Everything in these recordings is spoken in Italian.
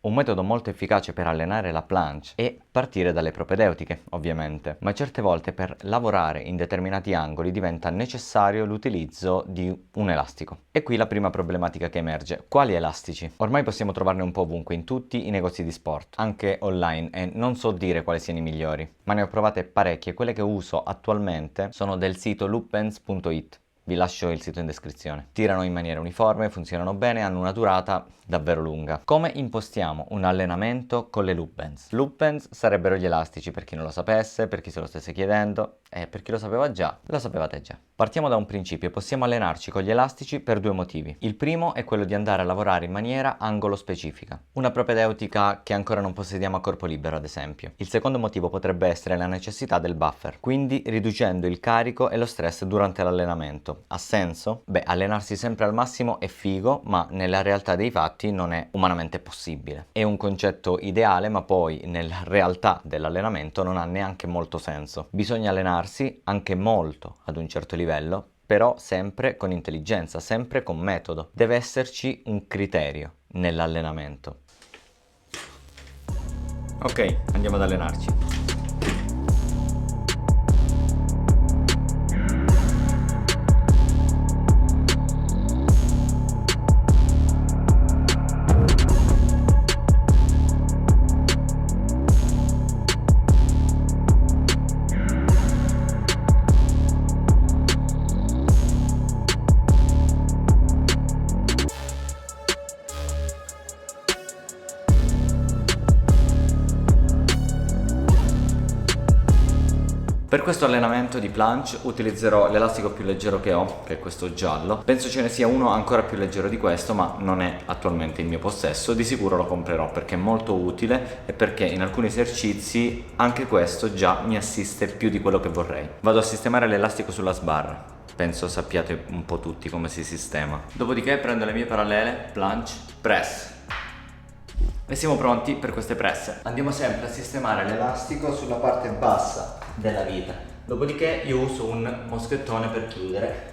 Un metodo molto efficace per allenare la planche è partire dalle propedeutiche, ovviamente, ma certe volte per lavorare in determinati angoli diventa necessario l'utilizzo di un elastico. E qui la prima problematica che emerge: quali elastici? Ormai possiamo trovarne un po' ovunque, in tutti i negozi di sport, anche online, e non so dire quali siano i migliori, ma ne ho provate parecchie. Quelle che uso attualmente sono del sito loopbands.it. Vi lascio il sito in descrizione. Tirano in maniera uniforme, funzionano bene, hanno una durata davvero lunga. Come impostiamo un allenamento con le loop bands? Loop bands sarebbero gli elastici, per chi non lo sapesse, per chi se lo stesse chiedendo, e per chi lo sapeva già, lo sapevate già. Partiamo da un principio: possiamo allenarci con gli elastici per due motivi. Il primo è quello di andare a lavorare in maniera angolo specifica, una propedeutica che ancora non possediamo a corpo libero, ad esempio. Il secondo motivo potrebbe essere la necessità del buffer, quindi riducendo il carico e lo stress durante l'allenamento. Ha senso? Beh, allenarsi sempre al massimo è figo, ma nella realtà dei fatti non è umanamente possibile. È un concetto ideale, ma poi nella realtà dell'allenamento non ha neanche molto senso. Bisogna allenarsi anche molto ad un certo livello, però sempre con intelligenza, sempre con metodo. Deve esserci un criterio nell'allenamento. Ok, andiamo ad allenarci. Per questo allenamento di planche utilizzerò l'elastico più leggero che ho, che è questo giallo. Penso ce ne sia uno ancora più leggero di questo, ma non è attualmente in mio possesso. Di sicuro lo comprerò perché è molto utile e perché in alcuni esercizi anche questo già mi assiste più di quello che vorrei. Vado a sistemare l'elastico sulla sbarra. Penso sappiate un po' tutti come si sistema. Dopodiché prendo le mie parallele, planche, press. E siamo pronti per queste presse. Andiamo sempre a sistemare l'elastico sulla parte bassa della vita. Dopodiché io uso un moschettone per chiudere.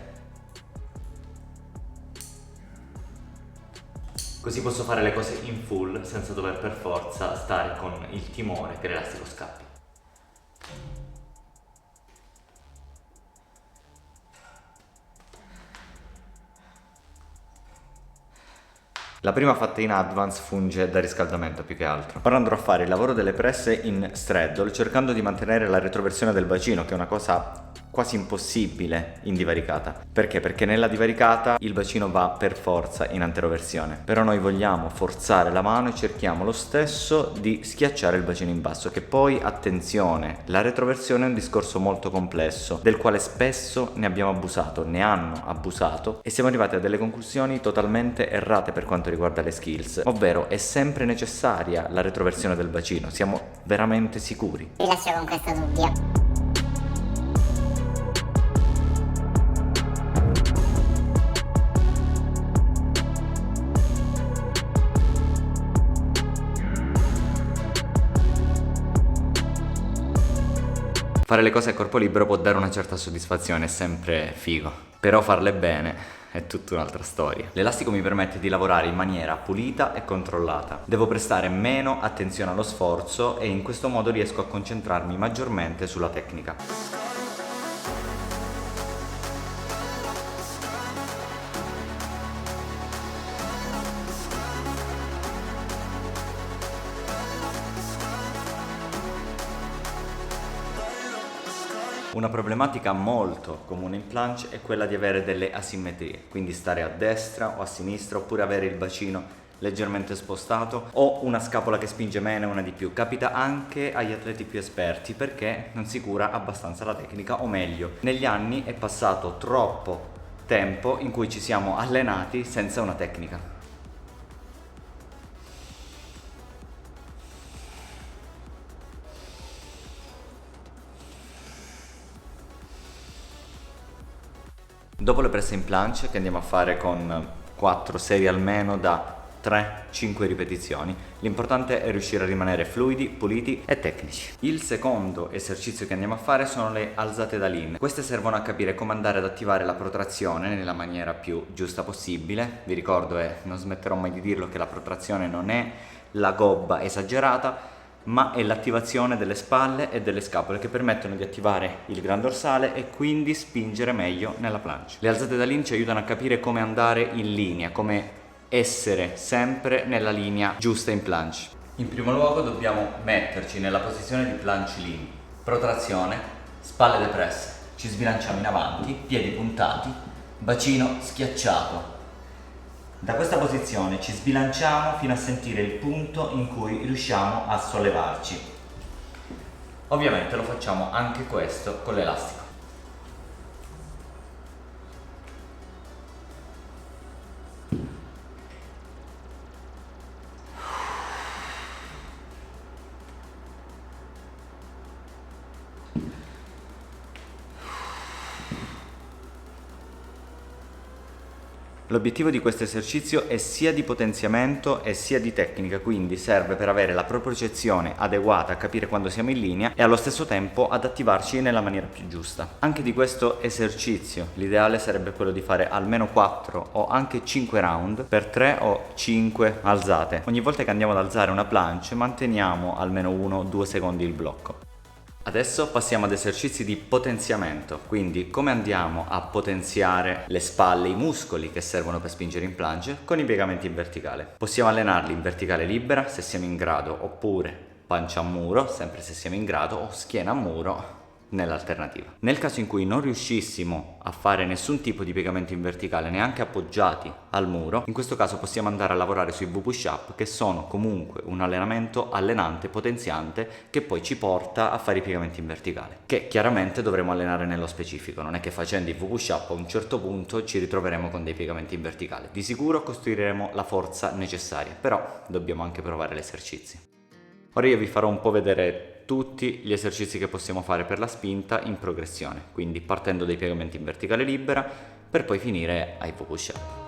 Così posso fare le cose in full senza dover per forza stare con il timore che l'elastico scappi. La prima fatta in advance funge da riscaldamento più che altro. Ora andrò a fare il lavoro delle presse in straddle, cercando di mantenere la retroversione del bacino, che è una cosa quasi impossibile in divaricata. Perché? Perché nella divaricata il bacino va per forza in anteroversione. Però noi vogliamo forzare la mano e cerchiamo lo stesso di schiacciare il bacino in basso, che poi, attenzione, la retroversione è un discorso molto complesso, del quale spesso ne abbiamo abusato, ne hanno abusato, e siamo arrivati a delle conclusioni totalmente errate per quanto riguarda le skills, ovvero è sempre necessaria la retroversione del bacino, siamo veramente sicuri? Vi lascio con questo dubbio. Fare le cose a corpo libero può dare una certa soddisfazione, è sempre figo, però farle bene è tutta un'altra storia. L'elastico mi permette di lavorare in maniera pulita e controllata. Devo prestare meno attenzione allo sforzo e in questo modo riesco a concentrarmi maggiormente sulla tecnica. Una problematica molto comune in planche è quella di avere delle asimmetrie, quindi stare a destra o a sinistra, oppure avere il bacino leggermente spostato o una scapola che spinge meno e una di più. Capita anche agli atleti più esperti perché non si cura abbastanza la tecnica, o meglio, negli anni è passato troppo tempo in cui ci siamo allenati senza una tecnica. Dopo le presse in planche, che andiamo a fare con 4 serie almeno da 3-5 ripetizioni, l'importante è riuscire a rimanere fluidi, puliti e tecnici. Il secondo esercizio che andiamo a fare sono le alzate da lean. Queste servono a capire come andare ad attivare la protrazione nella maniera più giusta possibile. Vi ricordo, e non smetterò mai di dirlo, che la protrazione non è la gobba esagerata, ma è l'attivazione delle spalle e delle scapole che permettono di attivare il gran dorsale e quindi spingere meglio nella planche. Le alzate da lean ci aiutano a capire come andare in linea, come essere sempre nella linea giusta in planche. In primo luogo dobbiamo metterci nella posizione di planche lean, protrazione, spalle depresse, ci sbilanciamo in avanti, piedi puntati, bacino schiacciato. Da questa posizione ci sbilanciamo fino a sentire il punto in cui riusciamo a sollevarci. Ovviamente lo facciamo anche questo con l'elastico. L'obiettivo di questo esercizio è sia di potenziamento e sia di tecnica, quindi serve per avere la propriocezione adeguata a capire quando siamo in linea e allo stesso tempo ad attivarci nella maniera più giusta. Anche di questo esercizio l'ideale sarebbe quello di fare almeno 4 o anche 5 round per 3 o 5 alzate. Ogni volta che andiamo ad alzare una planche manteniamo almeno 1-2 secondi il blocco. Adesso passiamo ad esercizi di potenziamento, quindi come andiamo a potenziare le spalle, i muscoli che servono per spingere in planche con i piegamenti in verticale. Possiamo allenarli in verticale libera se siamo in grado, oppure pancia a muro, sempre se siamo in grado, o schiena a muro nell'alternativa. Nel caso in cui non riuscissimo a fare nessun tipo di piegamento in verticale, neanche appoggiati al muro, in questo caso possiamo andare a lavorare sui V-push-up, che sono comunque un allenamento allenante, potenziante, che poi ci porta a fare i piegamenti in verticale, che chiaramente dovremo allenare nello specifico. Non è che facendo i V-push-up a un certo punto ci ritroveremo con dei piegamenti in verticale. Di sicuro costruiremo la forza necessaria, però dobbiamo anche provare gli esercizi. Ora io vi farò un po' vedere tutti gli esercizi che possiamo fare per la spinta in progressione, quindi partendo dai piegamenti in verticale libera per poi finire ai push-up.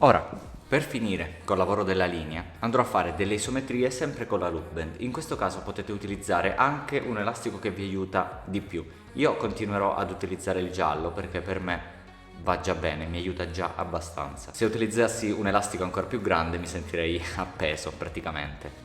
Ora, per finire col lavoro della linea, andrò a fare delle isometrie sempre con la loop band. In questo caso potete utilizzare anche un elastico che vi aiuta di più. Io continuerò ad utilizzare il giallo perché per me va già bene, mi aiuta già abbastanza. Se utilizzassi un elastico ancora più grande mi sentirei appeso praticamente.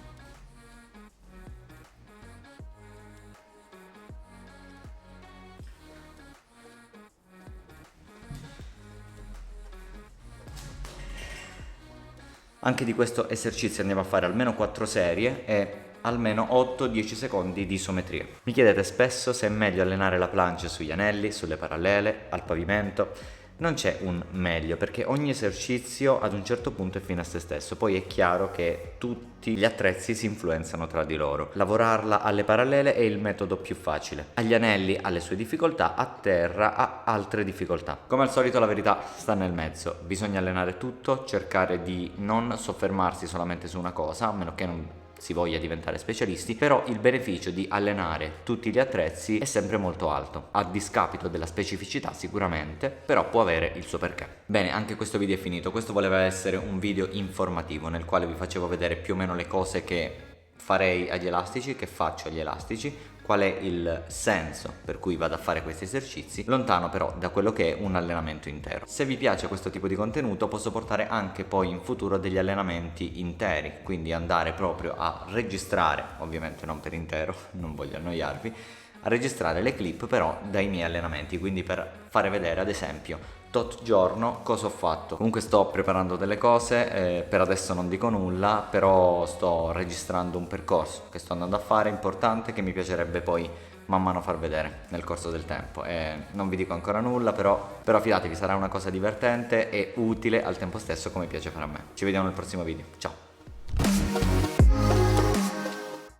Anche di questo esercizio andiamo a fare almeno 4 serie e almeno 8-10 secondi di isometria. Mi chiedete spesso se è meglio allenare la planche sugli anelli, sulle parallele, al pavimento. Non c'è un meglio, perché ogni esercizio ad un certo punto è fine a se stesso. Poi è chiaro che tutti gli attrezzi si influenzano tra di loro. Lavorarla alle parallele è il metodo più facile. Agli anelli ha le sue difficoltà, a terra ha altre difficoltà. Come al solito la verità sta nel mezzo. Bisogna allenare tutto, cercare di non soffermarsi solamente su una cosa, a meno che non si voglia diventare specialisti, però il beneficio di allenare tutti gli attrezzi è sempre molto alto, a discapito della specificità sicuramente, però può avere il suo perché. Bene, anche questo video è finito. Questo voleva essere un video informativo nel quale vi facevo vedere più o meno le cose che farei agli elastici, che faccio agli elastici, qual è il senso per cui vado a fare questi esercizi, lontano però da quello che è un allenamento intero. Se vi piace questo tipo di contenuto posso portare anche poi in futuro degli allenamenti interi, quindi andare proprio a registrare, ovviamente non per intero, non voglio annoiarvi, a registrare le clip però dai miei allenamenti, quindi per fare vedere ad esempio tot giorno cosa ho fatto. Comunque sto preparando delle cose, per adesso non dico nulla, però sto registrando un percorso che sto andando a fare importante, che mi piacerebbe poi man mano far vedere nel corso del tempo. E non vi dico ancora nulla, però fidatevi, sarà una cosa divertente e utile al tempo stesso, come piace fare a me. Ci vediamo nel prossimo video, ciao!